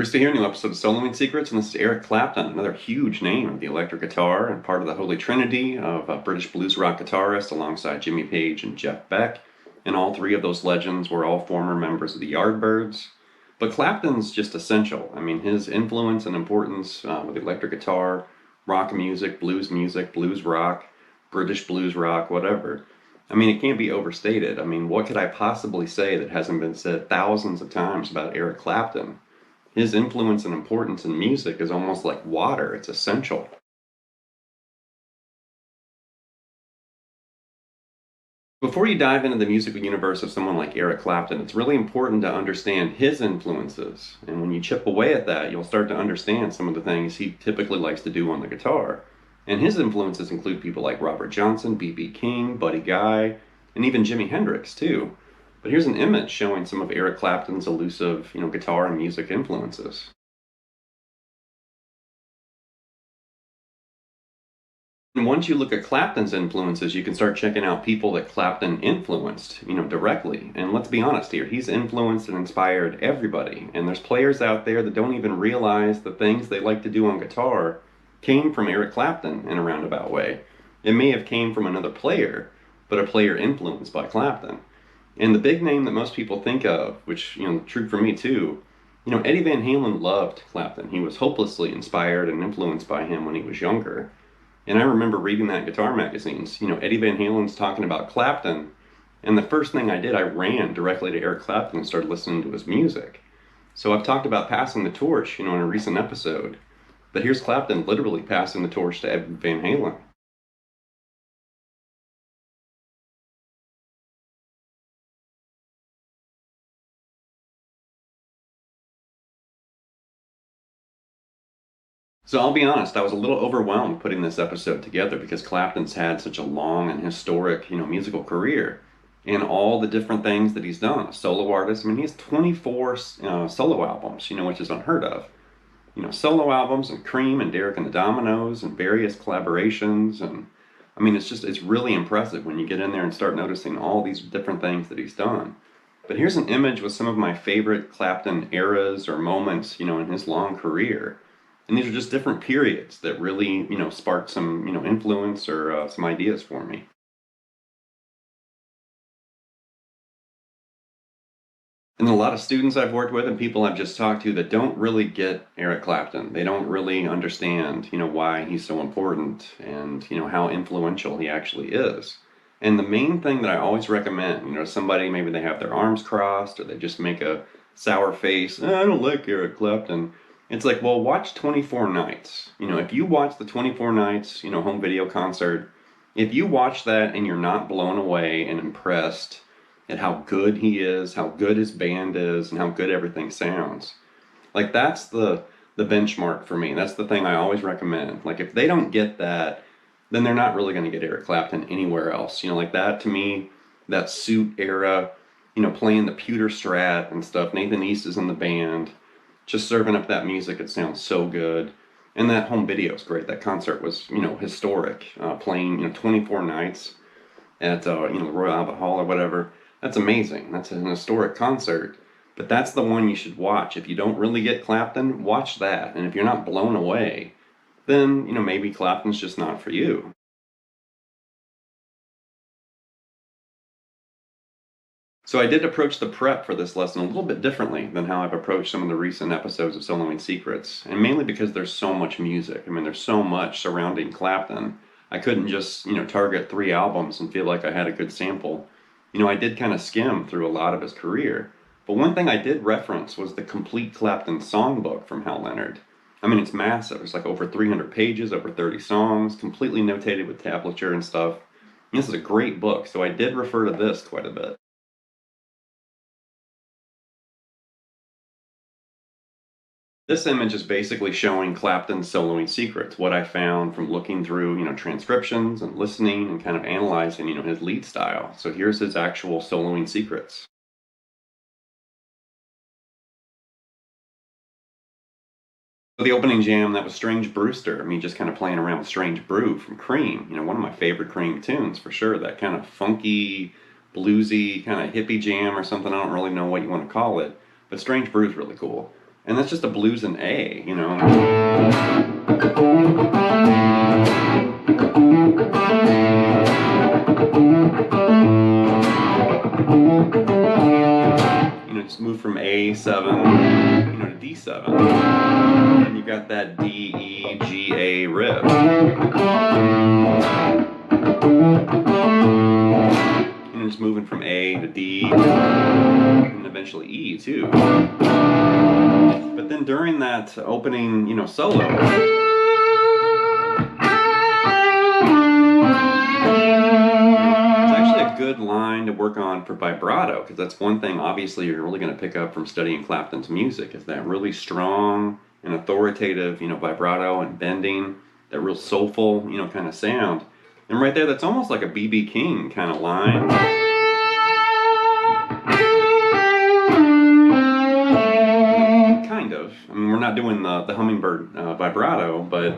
Brewster here, new episode of Soloing Secrets, and this is Eric Clapton, another huge name of the electric guitar and part of the holy trinity of British blues rock guitarists alongside Jimmy Page and Jeff Beck. And all three of those legends were all former members of the Yardbirds. But Clapton's just essential. I mean, his influence and importance with the electric guitar, rock music, blues rock, British blues rock, whatever. I mean, it can't be overstated. I mean, what could I possibly say that hasn't been said thousands of times about Eric Clapton? His influence and importance in music is almost like water. It's essential. Before you dive into the musical universe of someone like Eric Clapton, it's really important to understand his influences. And when you chip away at that, you'll start to understand some of the things he typically likes to do on the guitar. And his influences include people like Robert Johnson, B.B. King, Buddy Guy, and even Jimi Hendrix, too. But here's an image showing some of Eric Clapton's elusive, guitar and music influences. And once you look at Clapton's influences, you can start checking out people that Clapton influenced, directly. And let's be honest here, he's influenced and inspired everybody. And there's players out there that don't even realize the things they like to do on guitar came from Eric Clapton in a roundabout way. It may have came from another player, but a player influenced by Clapton. And the big name that most people think of, which, true for me too, Eddie Van Halen loved Clapton. He was hopelessly inspired and influenced by him when he was younger. And I remember reading that in guitar magazines, Eddie Van Halen's talking about Clapton, and the first thing I did, I ran directly to Eric Clapton and started listening to his music. So I've talked about passing the torch, in a recent episode, but here's Clapton literally passing the torch to Eddie Van Halen. So I'll be honest, I was a little overwhelmed putting this episode together because Clapton's had such a long and historic, musical career and all the different things that he's done. A solo artist, I mean, he has 24 solo albums, which is unheard of. Solo albums and Cream and Derek and the Dominoes and various collaborations. And I mean, it's really impressive when you get in there and start noticing all these different things that he's done. But here's an image with some of my favorite Clapton eras or moments, in his long career. And these are just different periods that really, sparked some, influence or some ideas for me. And a lot of students I've worked with and people I've just talked to that don't really get Eric Clapton. They don't really understand, why he's so important and, how influential he actually is. And the main thing that I always recommend, somebody, maybe they have their arms crossed or they just make a sour face, I don't like Eric Clapton. It's like, well, watch 24 Nights. If you watch the 24 Nights, home video concert, if you watch that and you're not blown away and impressed at how good he is, how good his band is, and how good everything sounds, like that's the benchmark for me. That's the thing I always recommend. Like if they don't get that, then they're not really going to get Eric Clapton anywhere else. Like that to me, that Suit era, playing the pewter Strat and stuff. Nathan East is in the band. Just serving up that music, it sounds so good. And that home video is great. That concert was, historic. Playing, 24 nights at, the Royal Albert Hall or whatever. That's amazing. That's an historic concert. But that's the one you should watch. If you don't really get Clapton, watch that. And if you're not blown away, then, maybe Clapton's just not for you. So I did approach the prep for this lesson a little bit differently than how I've approached some of the recent episodes of Soloing Secrets, and mainly because there's so much music. I mean, there's so much surrounding Clapton. I couldn't just, target 3 albums and feel like I had a good sample. I did kind of skim through a lot of his career, but one thing I did reference was the complete Clapton Songbook from Hal Leonard. I mean, it's massive. It's like over 300 pages, over 30 songs, completely notated with tablature and stuff. And this is a great book, so I did refer to this quite a bit. This image is basically showing Clapton's soloing secrets, what I found from looking through, transcriptions and listening and kind of analyzing, his lead style. So here's his actual soloing secrets. So the opening jam, that was Strange Brewster, me just kind of playing around with Strange Brew from Cream, one of my favorite Cream tunes for sure, that kind of funky, bluesy, kind of hippie jam or something. I don't really know what you want to call it, but Strange Brew is really cool. And that's just a blues in A, just move from A7, to D7. And you got that D, E, G, A riff. Just moving from A to D, and eventually E too. But then during that opening, solo, it's actually a good line to work on for vibrato, because that's one thing obviously you're really going to pick up from studying Clapton's music, is that really strong and authoritative, vibrato and bending, that real soulful, kind of sound. And right there, that's almost like a B.B. King kind of line. Kind of. I mean, we're not doing the hummingbird vibrato, but...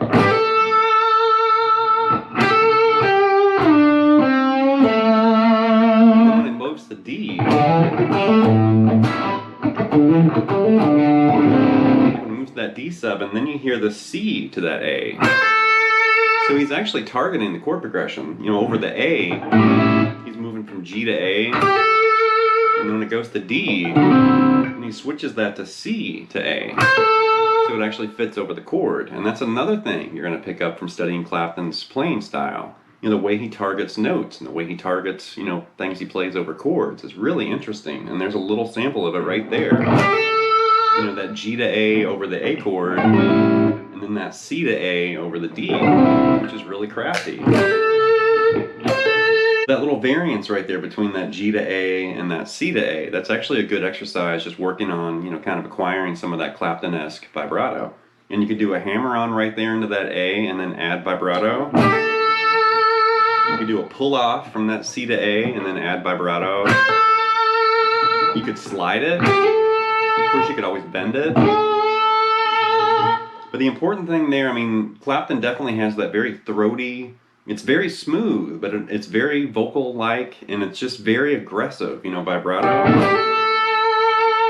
And then when it moves to D, when it moves to that D7, then you hear the C to that A. So he's actually targeting the chord progression. Over the A, he's moving from G to A, and then when it goes to D, and he switches that to C to A. So it actually fits over the chord. And that's another thing you're going to pick up from studying Clapton's playing style. The way he targets notes and the way he targets, things he plays over chords is really interesting. And there's a little sample of it right there. That G to A over the A chord, and then that C to A over the D, which is really crafty. That little variance right there between that G to A and that C to A, that's actually a good exercise, just working on, kind of acquiring some of that Clapton-esque vibrato. And you could do a hammer-on right there into that A and then add vibrato. You could do a pull-off from that C to A and then add vibrato. You could slide it. Of course, you could always bend it. But the important thing there, Clapton definitely has that very throaty, it's very smooth, but it's very vocal-like, and it's just very aggressive, vibrato.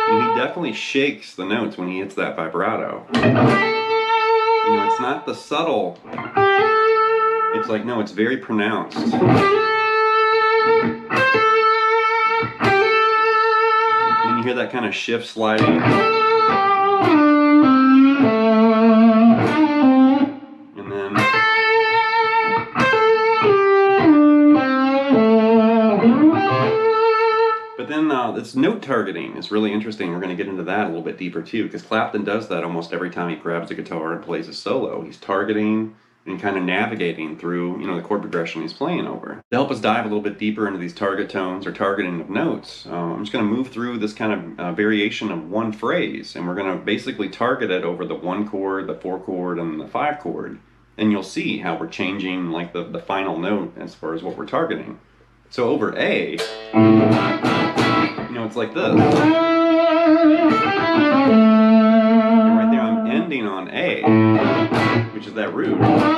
And he definitely shakes the notes when he hits that vibrato. It's not the subtle, it's like, no, it's very pronounced. And you hear that kind of shift sliding. And then this note targeting is really interesting. We're going to get into that a little bit deeper too, because Clapton does that almost every time he grabs a guitar and plays a solo. He's targeting and kind of navigating through, the chord progression he's playing over. To help us dive a little bit deeper into these target tones or targeting of notes, I'm just going to move through this kind of variation of one phrase, and we're going to basically target it over the 1 chord, the 4 chord, and the 5 chord. And you'll see how we're changing like the final note as far as what we're targeting. So over A, it's like this. And right there I'm ending on A, which is that root. Now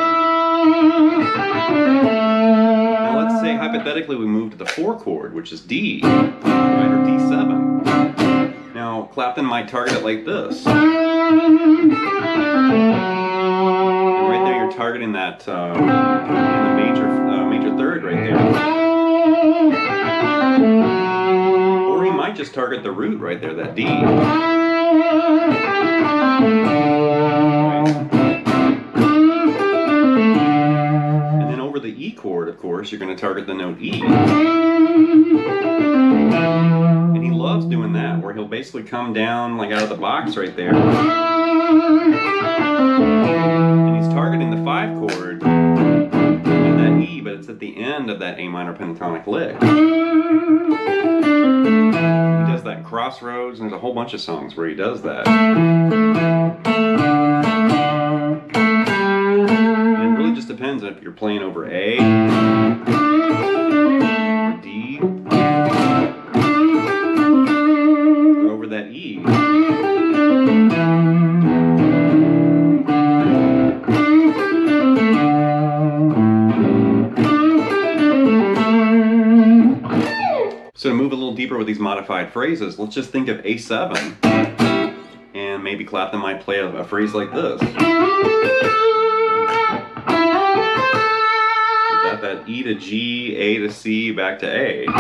let's say hypothetically we move to the 4 chord, which is D, right, or D7. Now Clapton might target it like this. And right there you're targeting that in the major third right there. Or just target the root right there, that D. And then over the E chord, of course, you're going to target the note E. And he loves doing that, where he'll basically come down like out of the box right there. And he's targeting the 5 chord and that E, but it's at the end of that A minor pentatonic lick. He does that in Crossroads, and there's a whole bunch of songs where he does that. And it really just depends on if you're playing over A, or D, or over that E. So to move a little deeper with these modified phrases, let's just think of A7, and maybe Clapton might play a phrase like this. That E to G, A to C, back to A. And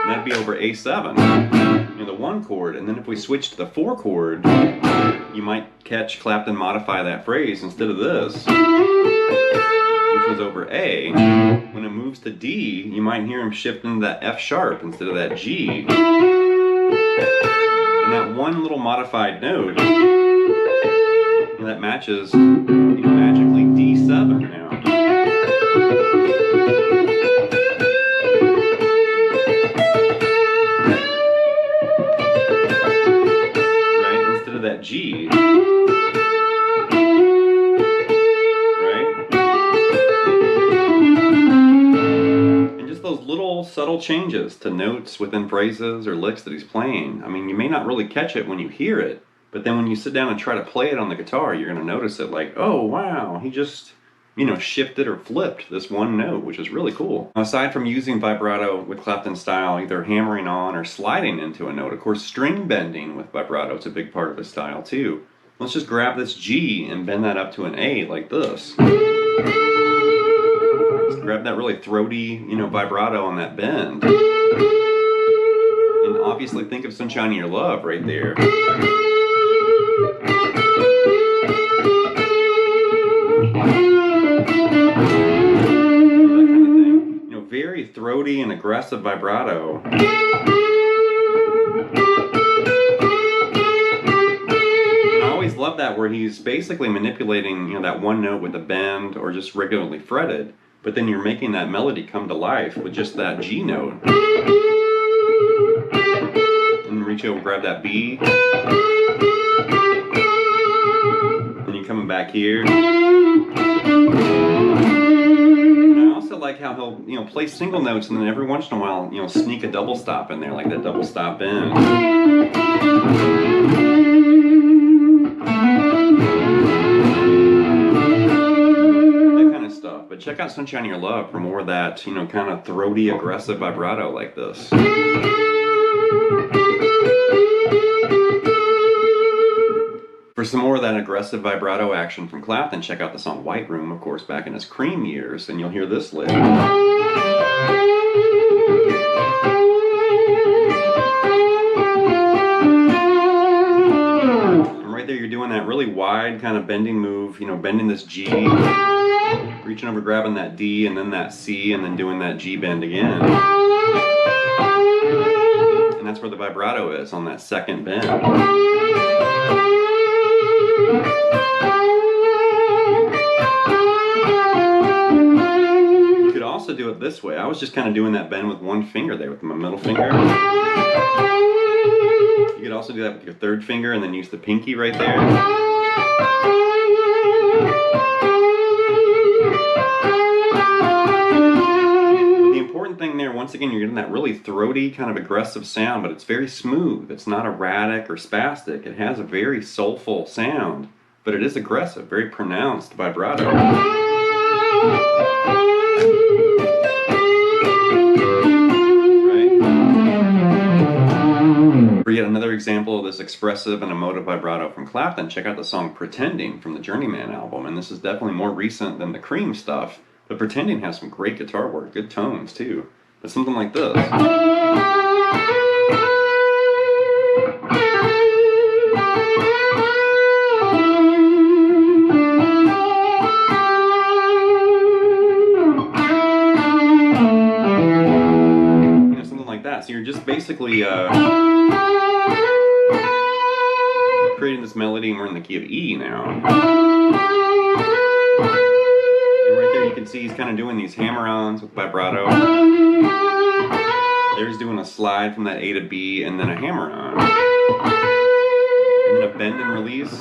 that'd be over A7, the 1 chord, and then if we switch to the 4 chord, you might catch Clapton modify that phrase instead of this, which was over A. When it moves to D, you might hear him shift into that F sharp instead of that G. And that one little modified note, that matches, magically D7 now. Right? Instead of that G. Little subtle changes to notes within phrases or licks that he's playing. I mean, you may not really catch it when you hear it, but then when you sit down and try to play it on the guitar, you're going to notice it like, oh wow, he just, shifted or flipped this one note, which is really cool. Aside from using vibrato with Clapton style, either hammering on or sliding into a note, of course, string bending with vibrato is a big part of his style too. Let's just grab this G and bend that up to an A like this. Grab that really throaty, vibrato on that bend. And obviously think of Sunshine of Your Love right there. That kind of thing. Very throaty and aggressive vibrato. And I always love that where he's basically manipulating, that one note with a bend or just regularly fretted. But then you're making that melody come to life with just that G note. And reach over, grab that B. And you're coming back here. And I also like how he'll, play single notes and then every once in a while, sneak a double stop in there, like that double stop bend. But check out Sunshine of Your Love for more of that, kind of throaty, aggressive vibrato like this. For some more of that aggressive vibrato action from Clapton, check out the song White Room, of course, back in his Cream years, and you'll hear this lick. And right there you're doing that really wide kind of bending move, bending this G. Reaching over, grabbing that D, and then that C, and then doing that G bend again. And that's where the vibrato is, on that second bend. You could also do it this way. I was just kind of doing that bend with one finger there, with my middle finger. You could also do that with your third finger, and then use the pinky right there. Thing there, once again, you're getting that really throaty, kind of aggressive sound, but it's very smooth. It's not erratic or spastic. It has a very soulful sound, but it is aggressive, very pronounced vibrato. Right? For yet another example of this expressive and emotive vibrato from Clapton, check out the song Pretending from the Journeyman album, and this is definitely more recent than the Cream stuff. But Pretending has some great guitar work, good tones too. But something like this. Something like that. So you're just basically creating this melody, and we're in the key of E now. And right there you can see he's kind of doing these hammer-ons with vibrato. There's doing a slide from that A to B, and then a hammer-on. And then a bend and release.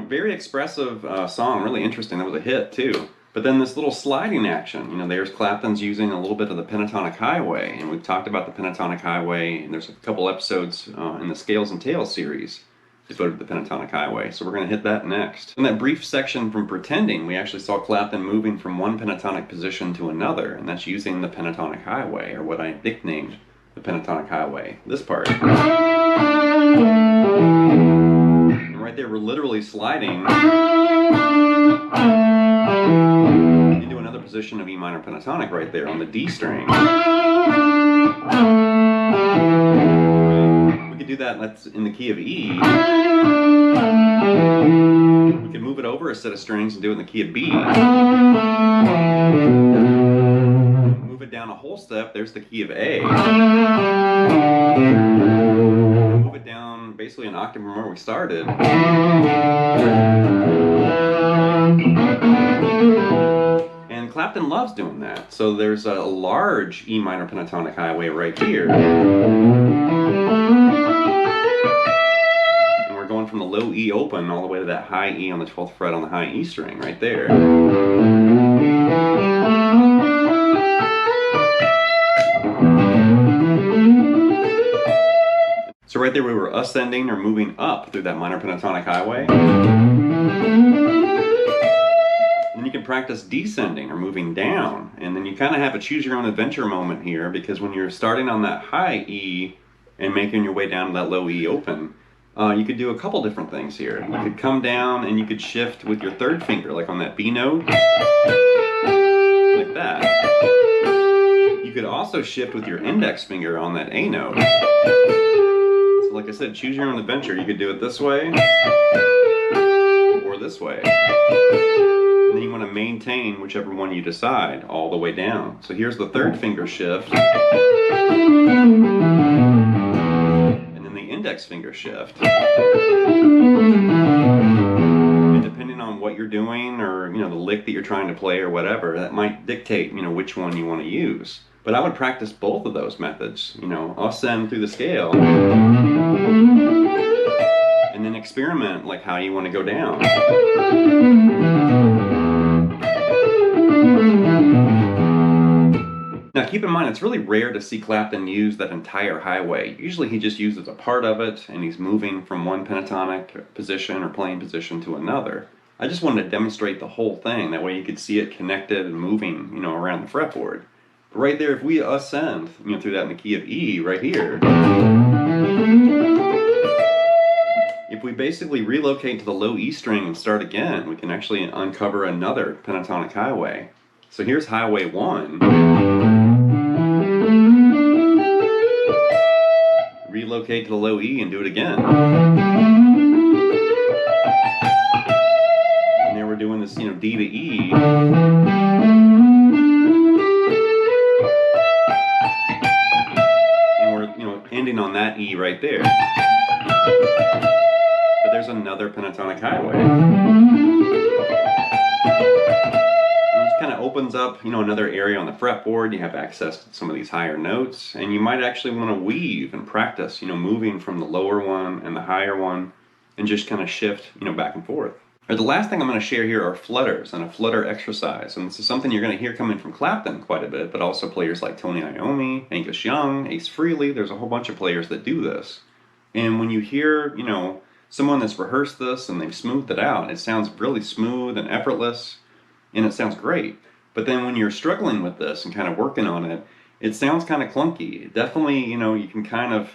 Very expressive song, really interesting. That was a hit too. But then this little sliding action, there's Clapton's using a little bit of the Pentatonic Highway, and we've talked about the Pentatonic Highway, and there's a couple episodes in the Scales and Tails series devoted to the Pentatonic Highway, so we're going to hit that next. In that brief section from Pretending, we actually saw Clapton moving from one pentatonic position to another, and that's using the Pentatonic Highway, or what I nicknamed the Pentatonic Highway, this part. Right there, we're literally sliding into another position of E minor pentatonic right there on the D string. We could do that that's in the key of E. We could move it over a set of strings and do it in the key of B. Move it down a whole step, there's the key of A. Move it down basically an octave from where we started. And Clapton loves doing that. So there's a large E minor pentatonic highway right here. And we're going from the low E open all the way to that high E on the 12th fret on the high E string right there. So right there we were ascending or moving up through that minor pentatonic highway. And then you can practice descending or moving down. And then you kind of have a choose your own adventure moment here, because when you're starting on that high E and making your way down to that low E open, you could do a couple different things here. You could come down and you could shift with your third finger, like on that B note, like that. You could also shift with your index finger on that A note. Like I said, choose your own adventure. You could do it this way or this way. And then you want to maintain whichever one you decide all the way down. So here's the third finger shift. And then the index finger shift. And depending on what you're doing, or the lick that you're trying to play or whatever, that might dictate which one you want to use. But I would practice both of those methods, ascend through the scale, and then experiment like how you want to go down. Now keep in mind, it's really rare to see Clapton use that entire highway. Usually he just uses a part of it, and he's moving from one pentatonic position or playing position to another. I just wanted to demonstrate the whole thing, that way you could see it connected and moving, around the fretboard. Right there, if we ascend, through that in the key of E right here, if we basically relocate to the low E string and start again, we can actually uncover another pentatonic highway. So here's highway 1. Relocate to the low E and do it again. And there we're doing this, D to E. Ending on that E right there. But there's another pentatonic highway. And it just kind of opens up, another area on the fretboard. You have access to some of these higher notes, and you might actually want to weave and practice, moving from the lower one and the higher one, and just kind of shift, back and forth. The last thing I'm going to share here are flutters and a flutter exercise, and this is something you're going to hear coming from Clapton quite a bit, but also players like Tony Iommi, Angus Young, Ace Frehley. There's a whole bunch of players that do this. And when you hear, someone that's rehearsed this and they've smoothed it out, it sounds really smooth and effortless, and it sounds great. But then when you're struggling with this and kind of working on it, it sounds kind of clunky. Definitely, you can kind of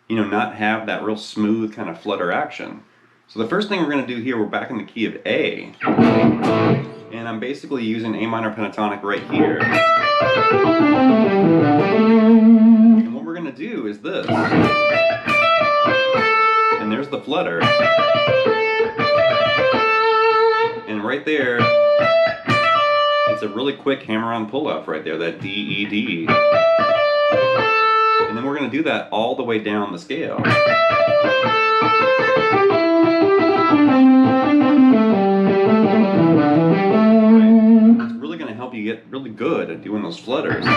not have that real smooth kind of flutter action. So the first thing we're going to do here, we're back in the key of A, and I'm basically using A minor pentatonic right here. And what we're going to do is this, and there's the flutter, and right there, it's a really quick hammer-on pull-up right there, that D, E, D. And then we're going to do that all the way down the scale. It's really going to help you get really good at doing those flutters. And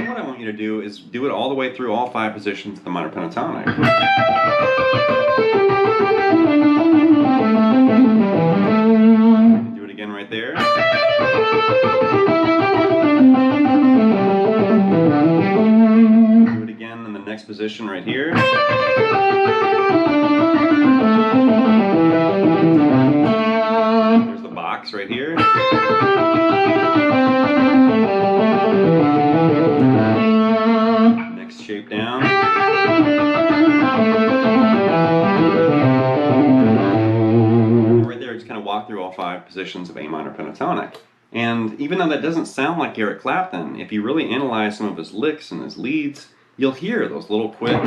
what I want you to do is do it all the way through all 5 positions of the minor pentatonic. Do it again right there. Do it again in the next position right here. There's the box right here. Next shape down. Right there, just kind of walk through all 5 positions of A minor pentatonic. And even though that doesn't sound like Eric Clapton, if you really analyze some of his licks and his leads, you'll hear those little quick.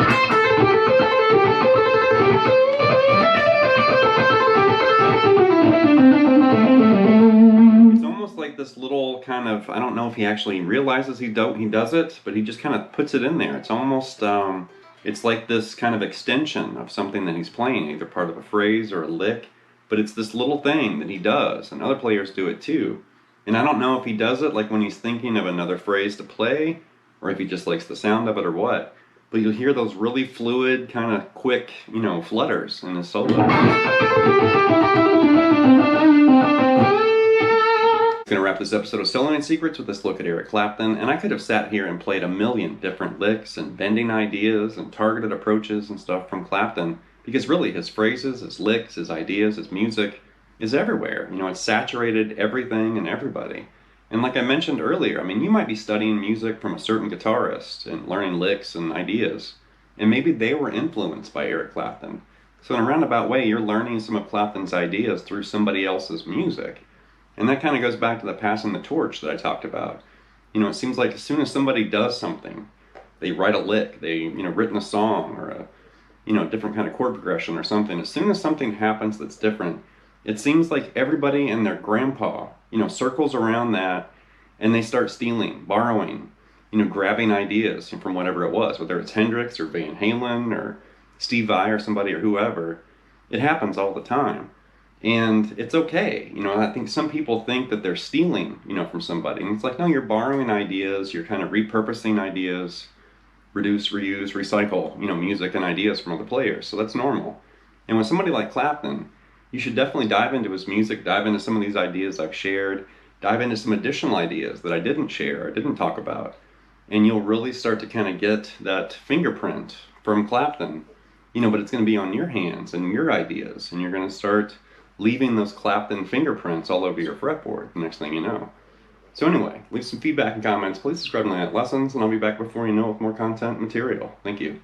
It's almost like this little kind of, I don't know if he actually realizes he does it, but he just kind of puts it in there. It's almost, it's like this kind of extension of something that he's playing, either part of a phrase or a lick, but it's this little thing that he does, and other players do it too. And I don't know if he does it like when he's thinking of another phrase to play, or if he just likes the sound of it or what. But you'll hear those really fluid, kind of quick, flutters in his solo. I'm going to wrap this episode of Soloing Secrets with this look at Eric Clapton, and I could have sat here and played a million different licks and bending ideas and targeted approaches and stuff from Clapton, because really his phrases, his licks, his ideas, his music is everywhere. It's saturated everything and everybody. And like I mentioned earlier, you might be studying music from a certain guitarist and learning licks and ideas, and maybe they were influenced by Eric Clapton. So in a roundabout way, you're learning some of Clapton's ideas through somebody else's music. And that kind of goes back to the passing the torch that I talked about. It seems like as soon as somebody does something, they write a lick, they written a song or a different kind of chord progression or something. As soon as something happens that's different, it seems like everybody and their grandpa, circles around that, and they start stealing, borrowing, grabbing ideas from whatever it was, whether it's Hendrix or Van Halen or Steve Vai or somebody or whoever. It happens all the time. And it's okay. I think some people think that they're stealing, from somebody. And it's like, no, you're borrowing ideas, you're kind of repurposing ideas, reduce, reuse, recycle, music and ideas from other players. So that's normal. And with somebody like Clapton, you should definitely dive into his music, dive into some of these ideas I've shared, dive into some additional ideas that I didn't share or didn't talk about. And you'll really start to kind of get that fingerprint from Clapton, but it's going to be on your hands and your ideas. And you're going to start leaving those Clapton fingerprints all over your fretboard the next thing you know. So anyway, leave some feedback and comments. Please subscribe to my lessons, and I'll be back before you know with more content material. Thank you.